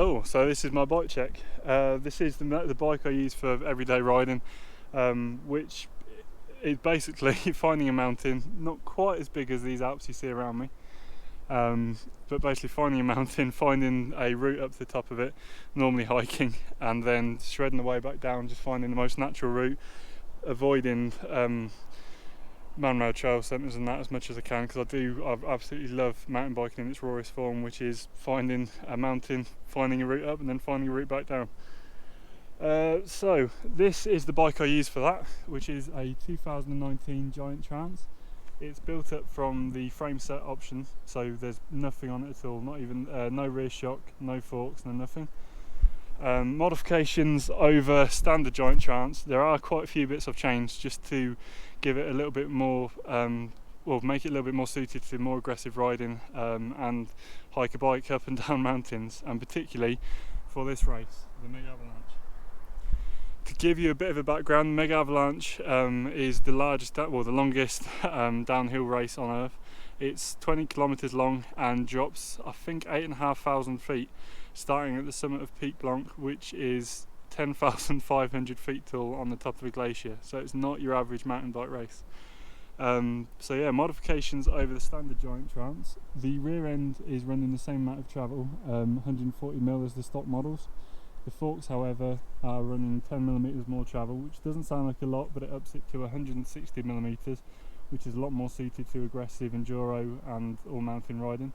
Hello, so this is my bike check. This is the bike I use for everyday riding, which is basically finding a mountain, not quite as big as these Alps you see around me, but basically finding a mountain, finding a route up to the top of it, normally hiking, and then shredding the way back down, just finding the most natural route, avoiding man-made trail centres and that as much as I can, because I absolutely love mountain biking in its rawest form, which is finding a mountain, finding a route up and then finding a route back down. So this is the bike I use for that, which is a 2019 Giant Trans. It's built up from the frame set option, so there's nothing on it at all, not even no rear shock, no forks, no nothing. Modifications over standard Giant Trans, there are quite a few bits I've changed just to give it a little bit more, make it a little bit more suited to more aggressive riding and hike a bike up and down mountains, and particularly for this race, the Megavalanche. To give you a bit of a background, the Megavalanche is the longest downhill race on earth. It's 20 kilometers long and drops, I think, 8,500 feet, starting at the summit of Peak Blanc, which is 10,500 feet tall on the top of a glacier. So it's not your average mountain bike race. So yeah, modifications over the standard Giant Trans. The rear end is running the same amount of travel, 140mm as the stock models. The forks, however, are running 10mm more travel, which doesn't sound like a lot, but it ups it to 160mm, which is a lot more suited to aggressive enduro and all mountain riding.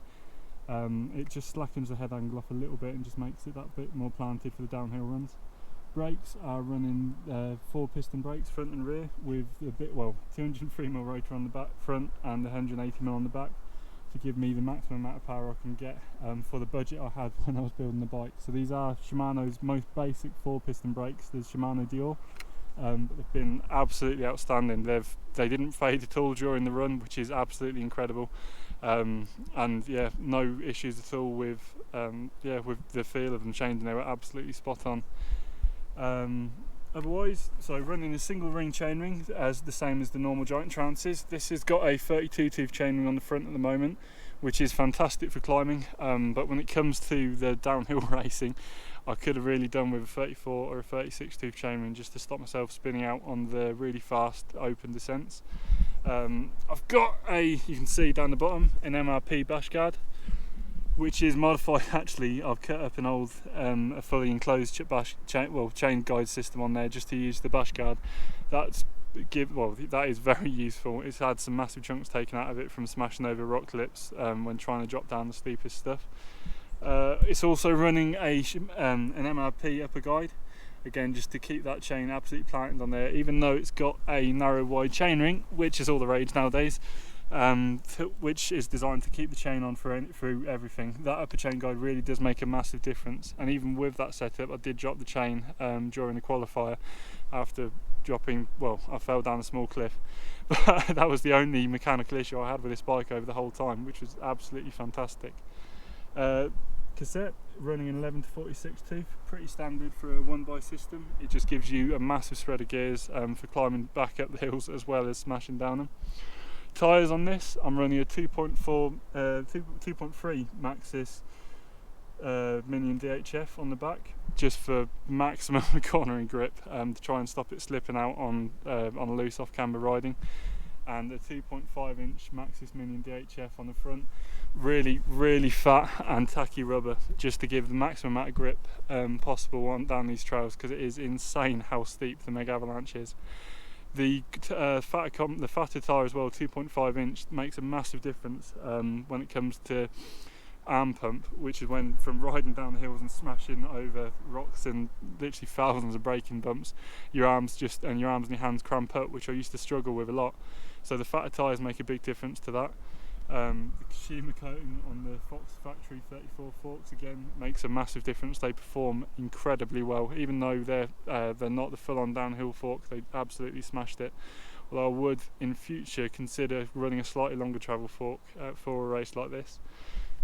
It just slackens the head angle off a little bit and just makes it that bit more planted for the downhill runs. Brakes are running 4-piston brakes front and rear with 203mm rotor on the back front and 180mm on the back, to give me the maximum amount of power I can get for the budget I had when I was building the bike. So these are Shimano's most basic 4-piston brakes. There's Shimano Dior, but they've been absolutely outstanding. They didn't fade at all during the run, which is absolutely incredible. And yeah, no issues at all with the feel of them changing. They were absolutely spot on. Otherwise, so running a single ring chainring as the same as the normal Giant Trances. This has got a 32 tooth chainring on the front at the moment, which is fantastic for climbing, but when it comes to the downhill racing, I could have really done with a 34 or a 36 tooth chainring just to stop myself spinning out on the really fast open descents. I've got you can see down the bottom, an MRP bash guard, which is modified. Actually, I've cut up an old a fully enclosed chain guide system on there just to use the bash guard. That is very useful. It's had some massive chunks taken out of it from smashing over rock clips when trying to drop down the steepest stuff. It's also running an MRP upper guide, again just to keep that chain absolutely planted on there, even though it's got a narrow wide chainring, which is all the rage nowadays. Which is designed to keep the chain on through everything. That upper chain guide really does make a massive difference, and even with that setup I did drop the chain during the qualifier after I fell down a small cliff, but that was the only mechanical issue I had with this bike over the whole time, which was absolutely fantastic. Cassette running an 11 to 46 tooth, pretty standard for a 1x system. It just gives you a massive spread of gears for climbing back up the hills as well as smashing down them. Tyres on this, I'm running a 2.3 Maxxis Mini and DHF on the back, just for maximum cornering grip, to try and stop it slipping out on a loose off camber riding, and a 2.5 inch Maxxis Mini and DHF on the front, really fat and tacky rubber, just to give the maximum amount of grip possible down these trails, because it is insane how steep the Megavalanche is. The fatter tyre as well, 2.5 inch, makes a massive difference when it comes to arm pump, which is when from riding down the hills and smashing over rocks and literally thousands of braking bumps, your arms and your hands cramp up, which I used to struggle with a lot. So the fatter tyres make a big difference to that. The Shimano coating on the Fox Factory 34 forks again makes a massive difference. They perform incredibly well, even though they're not the full-on downhill fork. They absolutely smashed it. Although I would in future consider running a slightly longer travel fork for a race like this.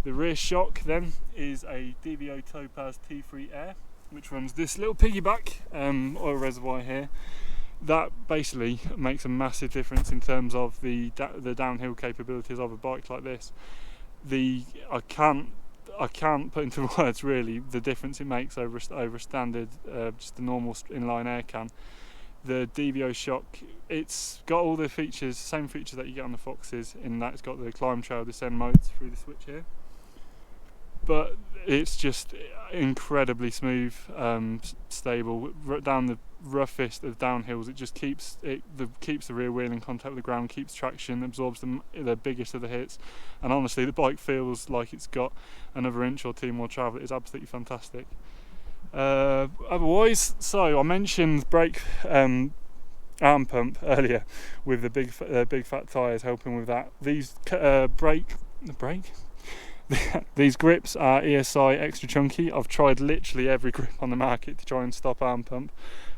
The rear shock then is a DVO Topaz T3 Air, which runs this little piggyback oil reservoir here. That basically makes a massive difference in terms of the downhill capabilities of a bike like this. I can't I can't put into words really the difference it makes over standard, just a normal inline air can. The DVO shock, it's got all the features, same features that you get on the Foxes, in that it's got the climb, trail, descend modes through the switch here. But it's just incredibly smooth, stable. Down the roughest of downhills, it just keeps the rear wheel in contact with the ground, keeps traction, absorbs the biggest of the hits, and honestly the bike feels like it's got another inch or two more travel. It's absolutely fantastic. Otherwise, so I mentioned brake arm pump earlier with the big fat tyres helping with that. These these grips are ESI extra chunky. I've tried literally every grip on the market to try and stop arm pump,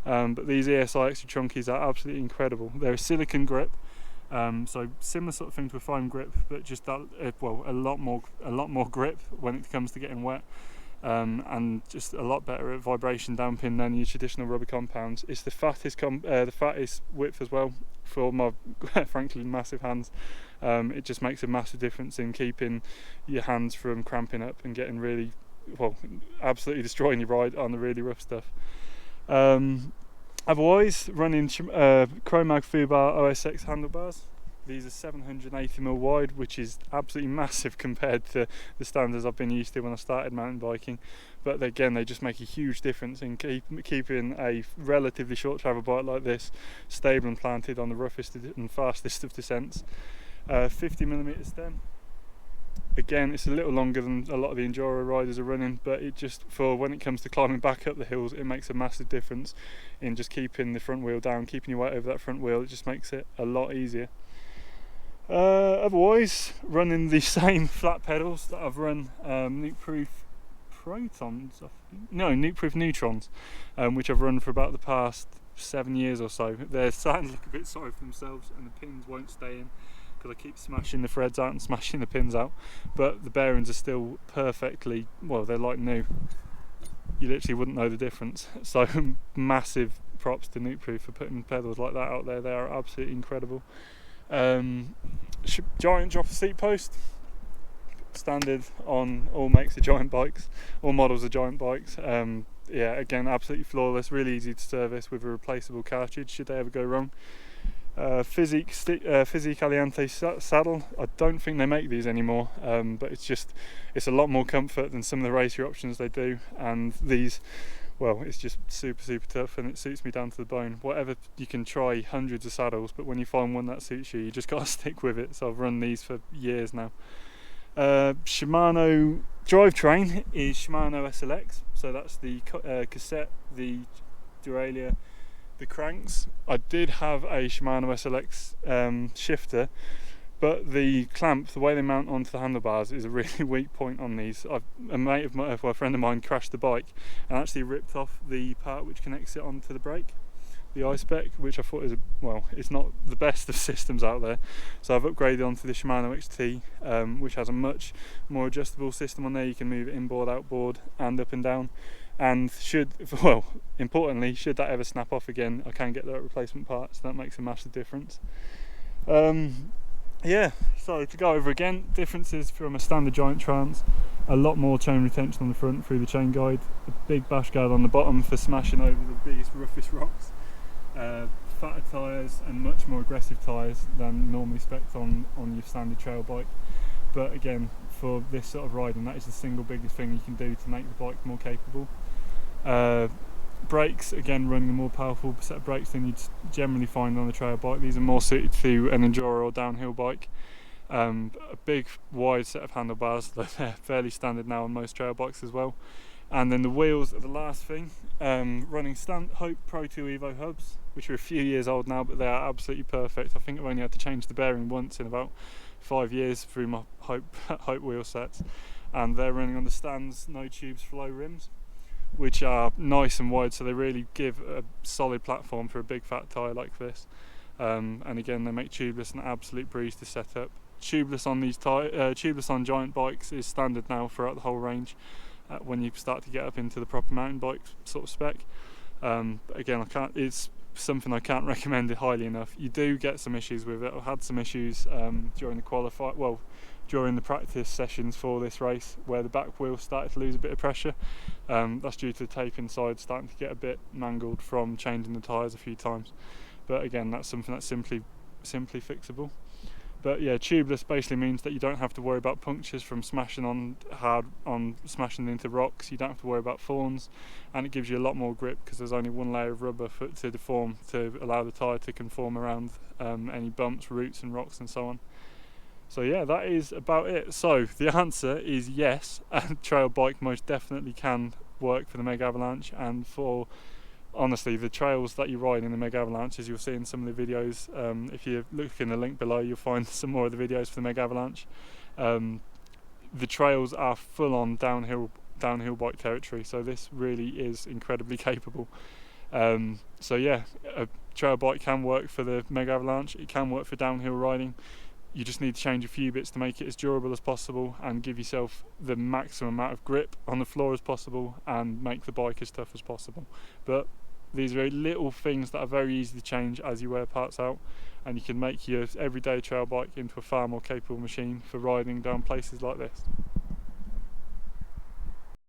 but these ESI extra chunkies are absolutely incredible. They're a silicone grip, so similar sort of thing to a foam grip, but just that, a lot more grip when it comes to getting wet, and just a lot better at vibration damping than your traditional rubber compounds. It's the fattest width as well for my frankly massive hands. It just makes a massive difference in keeping your hands from cramping up and getting really, absolutely destroying your ride on the really rough stuff. Otherwise, running Chromag Fubar OSX handlebars. These are 780mm wide, which is absolutely massive compared to the standards I've been used to when I started mountain biking. But again, they just make a huge difference in keeping a relatively short travel bike like this stable and planted on the roughest and fastest of descents. 50mm stem. Again, it's a little longer than a lot of the enduro riders are running, but it just, for when it comes to climbing back up the hills, it makes a massive difference in just keeping the front wheel down, keeping your weight over that front wheel. It just makes it a lot easier. Otherwise, running the same flat pedals that I've run Nukeproof Neutrons, which I've run for about the past 7 years or so. They're starting to look a bit sorry for themselves, and the pins won't stay in because I keep smashing the threads out and smashing the pins out, but the bearings are still perfectly, they're like new. You literally wouldn't know the difference. So massive props to Nukeproof for putting pedals like that out there. They are absolutely incredible. Giant dropper seat post, standard on all makes of giant bikes, all models of giant bikes. Again, absolutely flawless, really easy to service with a replaceable cartridge should they ever go wrong. Physique Aliante saddle. I don't think they make these anymore, but it's a lot more comfort than some of the racer options they do, and these, it's just super tough, and it suits me down to the bone. Whatever, you can try hundreds of saddles, but when you find one that suits you, you just gotta stick with it. So I've run these for years now. Shimano Drivetrain is Shimano SLX, so that's the cassette, the derailleur, the cranks. I did have a Shimano SLX shifter, but the clamp, the way they mount onto the handlebars, is a really weak point on these. A friend of mine crashed the bike and actually ripped off the part which connects it onto the brake, the I-Spec, which I thought is it's not the best of systems out there. So I've upgraded onto the Shimano Xt, which has a much more adjustable system on there. You can move it inboard, outboard, and up and down. And importantly, should that ever snap off again, I can get that replacement part, so that makes a massive difference. So to go over again, differences from a standard giant trans: a lot more chain retention on the front through the chain guide, a big bash guard on the bottom for smashing over the biggest, roughest rocks, fatter tyres and much more aggressive tyres than normally spec'd on your standard trail bike. But again, for this sort of riding, that is the single biggest thing you can do to make the bike more capable. Brakes, again, running a more powerful set of brakes than you'd generally find on a trail bike. These are more suited to an enduro or downhill bike. A big wide set of handlebars, though they're fairly standard now on most trail bikes as well. And then the wheels are the last thing. Running Hope Pro 2 Evo hubs, which are a few years old now, but they are absolutely perfect. I think I've only had to change the bearing once in about 5 years through my Hope wheel sets, and they're running on the Stan's No Tubes Flow rims, which are nice and wide, so they really give a solid platform for a big fat tyre like this. And again, they make tubeless an absolute breeze to set up. Tubeless on these tubeless on giant bikes is standard now throughout the whole range. When you start to get up into the proper mountain bike sort of spec, but again, it's something I can't recommend it highly enough. You do get some issues with it. I've had some issues during the during the practice sessions for this race where the back wheel started to lose a bit of pressure. That's due to the tape inside starting to get a bit mangled from changing the tyres a few times. But again, that's something that's simply fixable. But yeah, tubeless basically means that you don't have to worry about punctures from smashing smashing into rocks. You don't have to worry about thorns, and it gives you a lot more grip because there's only one layer of rubber to deform to allow the tyre to conform around any bumps, roots and rocks and so on. So yeah, that is about it. So the answer is yes, and trail bike most definitely can work for the Megavalanche, and for honestly the trails that you ride in the Megavalanche, as you'll see in some of the videos, if you look in the link below you'll find some more of the videos for the Megavalanche. The trails are full on downhill bike territory, so this really is incredibly capable. So yeah, a trail bike can work for the Megavalanche, it can work for downhill riding. You just need to change a few bits to make it as durable as possible and give yourself the maximum amount of grip on the floor as possible and make the bike as tough as possible. But these are little things that are very easy to change as you wear parts out, and you can make your everyday trail bike into a far more capable machine for riding down places like this.